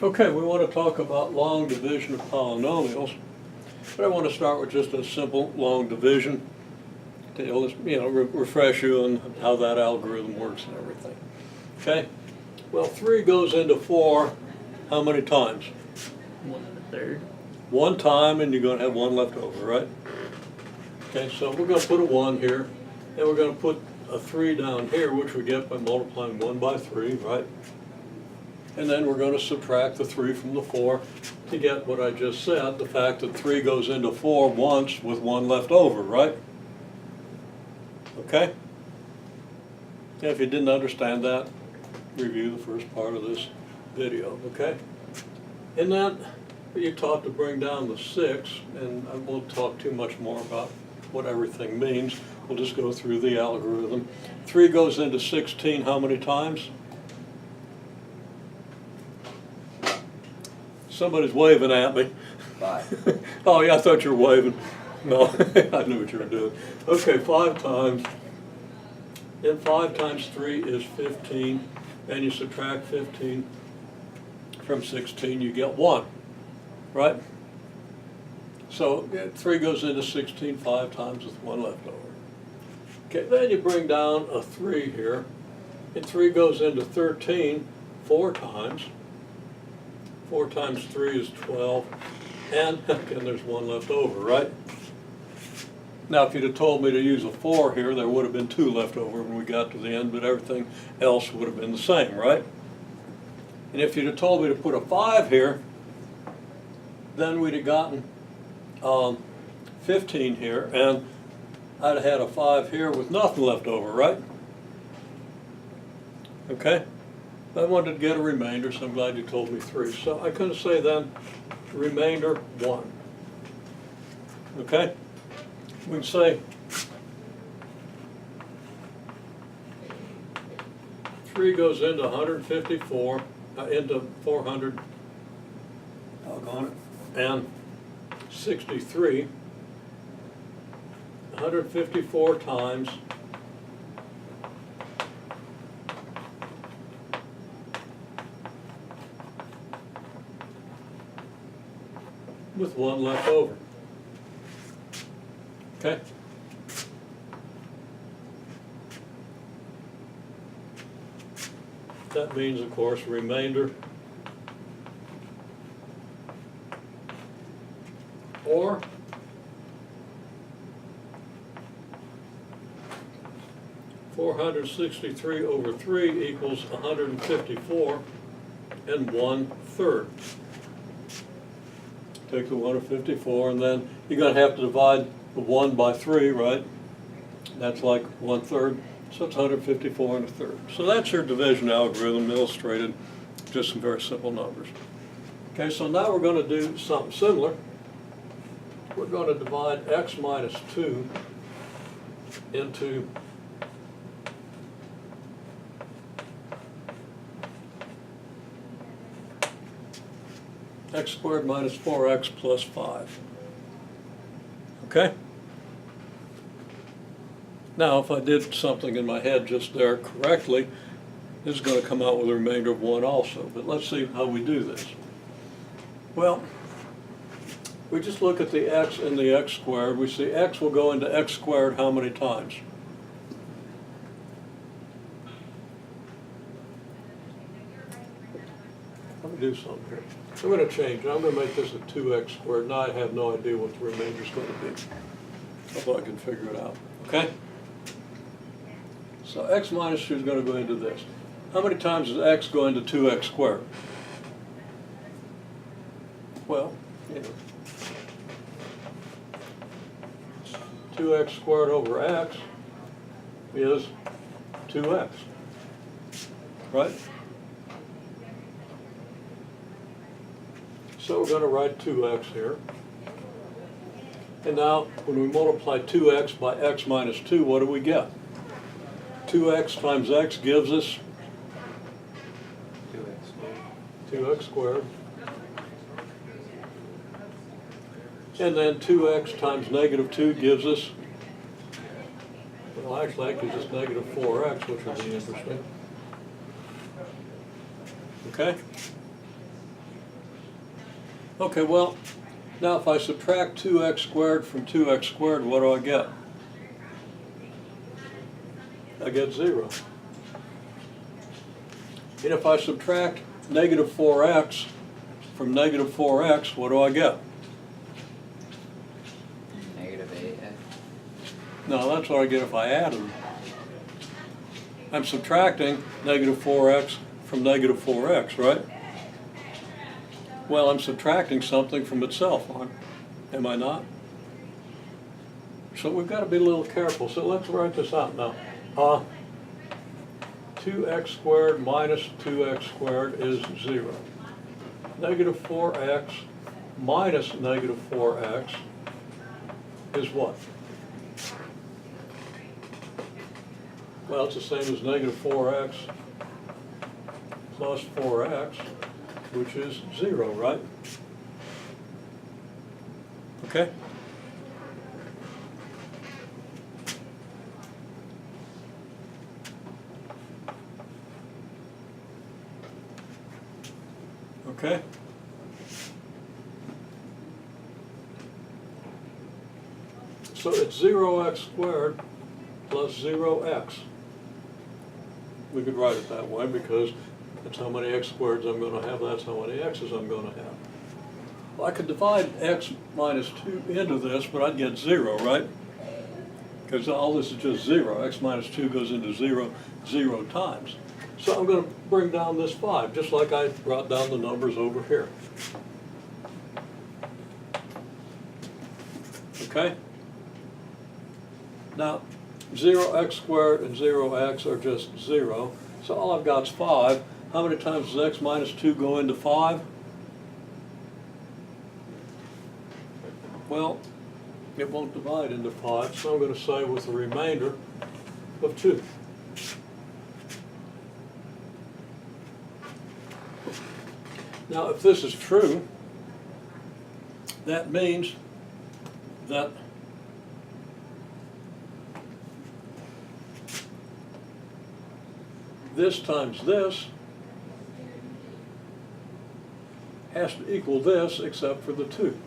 Okay, we want to talk about long division of polynomials, but I want to start with just a simple long division to refresh you on how that algorithm works and everything. Okay, well 3 goes into 4 how many times? 1/3. One time, and you're going to have 1 left over, right? Okay, so we're going to put a 1 here, and we're going to put a 3 down here, which we get by multiplying 1 by 3, right? And then we're going to subtract the 3 from the 4 to get what I just said, the fact that 3 goes into 4 once with 1 left over, right? Okay? And if you didn't understand that, review the first part of this video, okay? And then you're taught to bring down the 6, and I won't talk too much more about what everything means. We'll just go through the algorithm. 3 goes into 16 how many times? Somebody's waving at me. 5. Oh yeah, I thought you were waving. No, I knew what you were doing. Okay, 5 times. And 5 times 3 is 15. And you subtract 15 from 16, you get 1. Right? So 3 goes into 16 5 times with 1 left over. Okay, then you bring down a 3 here. And 3 goes into 13 4 times. 4 times 3 is 12, and again there's 1 left over, right? Now if you'd have told me to use a 4 here, there would have been 2 left over when we got to the end, but everything else would have been the same, right? And if you'd have told me to put a 5 here, then we'd have gotten 15 here, and I'd have had a 5 here with nothing left over, right? Okay? I wanted to get a remainder, so I'm glad you told me 3. So I couldn't say then, remainder 1. Okay? We can say 3 goes into 154, into 400, doggone it, and 63, 154 times with 1 left over. Okay? That means, of course, remainder or (463 over 3 equals 154 and 1/3. Take the 154, and then you're going to have to divide the 1 by 3, right? That's like 1/3, so it's 154 and 1/3. So that's your division algorithm illustrated, just some very simple numbers. Okay, so now we're going to do something similar. We're going to divide x minus 2 into x squared minus 4x plus 5. Okay? Now, if I did something in my head just there correctly, this is going to come out with a remainder of 1 also. But let's see how we do this. Well, we just look at the x and the x squared. We see x will go into x squared how many times? Let me do something here. I'm going to change it. I'm going to make this a 2x squared. Now I have no idea what the remainder is going to be. Although I can figure it out. Okay? So x minus 2 is going to go into this. How many times does x go into 2x squared? Well, 2x squared over x is 2x. Right? So we're going to write 2x here. And now, when we multiply 2x by x minus 2, what do we get? 2x times x gives us 2x squared. And then 2x times negative 2 gives us, well, actually, that gives us negative 4x, which will be interesting. Okay? Okay, well, now if I subtract 2x squared from 2x squared, what do I get? I get 0. And if I subtract negative 4x from negative 4x, what do I get? Negative 8x. No, that's what I get if I add them. I'm subtracting negative 4x from negative 4x, right? Well, I'm subtracting something from itself, am I not? So we've got to be a little careful. So let's write this out now. 2x squared minus 2x squared is 0. Negative 4x minus negative 4x is what? Well, it's the same as negative 4x plus 4x, which is 0, right? Okay? Okay? So it's 0x squared plus 0x. We could write it that way because that's how many x squareds I'm going to have, that's how many x's I'm going to have. Well, I could divide x minus 2 into this, but I'd get 0, right? Because all this is just 0. X minus 2 goes into 0 0 times. So I'm going to bring down this 5, just like I brought down the numbers over here. Okay? Now, 0x squared and 0x are just 0. So all I've got is 5. How many times does x minus 2 go into 5? Well, it won't divide into 5, so I'm going to say with a remainder of 2. Now, if this is true, that means that this times this has to equal this except for the 2.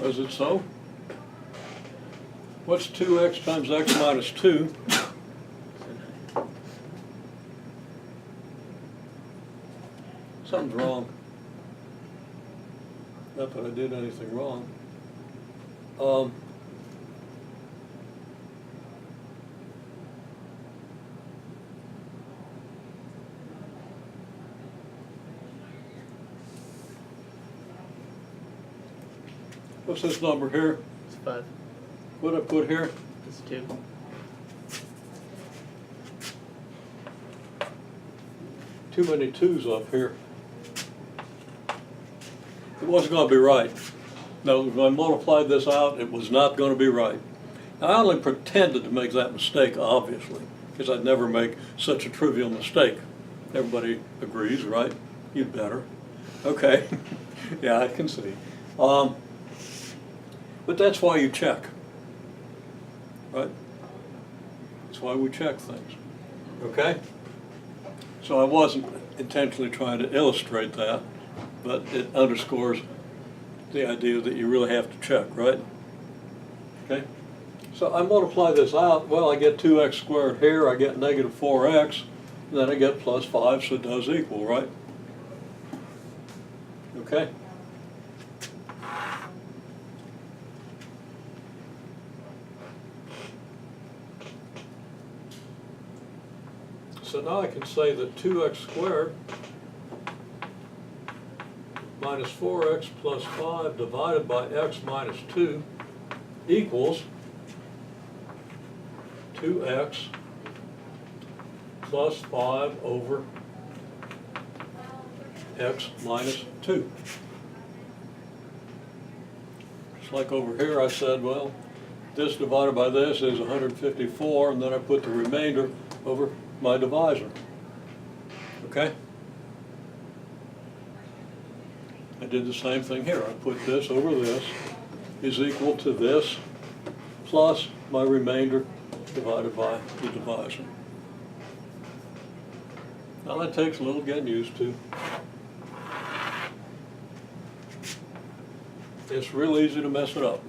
Is it so? What's 2x times x minus 2? Something's wrong. Not that I did anything wrong. What's this number here? It's 5. What I put here? It's 2. Too many 2's up here. It wasn't going to be right. No, when I multiplied this out, it was not going to be right. Now, I only pretended to make that mistake, obviously, because I'd never make such a trivial mistake. Everybody agrees, right? You'd better. Okay. Yeah, I can see. But that's why you check, right? That's why we check things, okay? So I wasn't intentionally trying to illustrate that, but it underscores the idea that you really have to check, right? Okay? So I multiply this out, well, I get 2x squared here, I get negative 4x, and then I get plus 5, so it does equal, right? Okay? So now I can say that 2x squared minus 4x plus 5 divided by x minus 2 equals 2x plus 5 over x minus 2. Just like over here I said, well, This divided by this is 154, and then I put the remainder over my divisor. Okay? I did the same thing here. I put this over this is equal to this plus my remainder divided by the divisor. Now that takes a little getting used to. It's real easy to mess it up.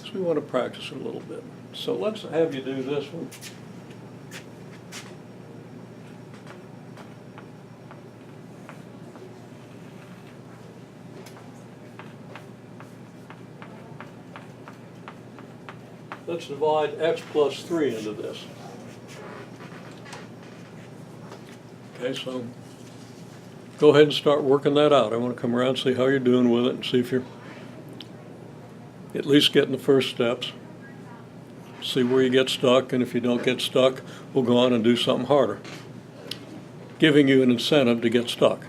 So we want to practice it a little bit. So let's have you do this one. Let's divide x plus 3 into this. Okay, so go ahead and start working that out. I want to come around and see how you're doing with it and see if you're at least getting the first steps. See where you get stuck, and if you don't get stuck, we'll go on and do something harder, giving you an incentive to get stuck.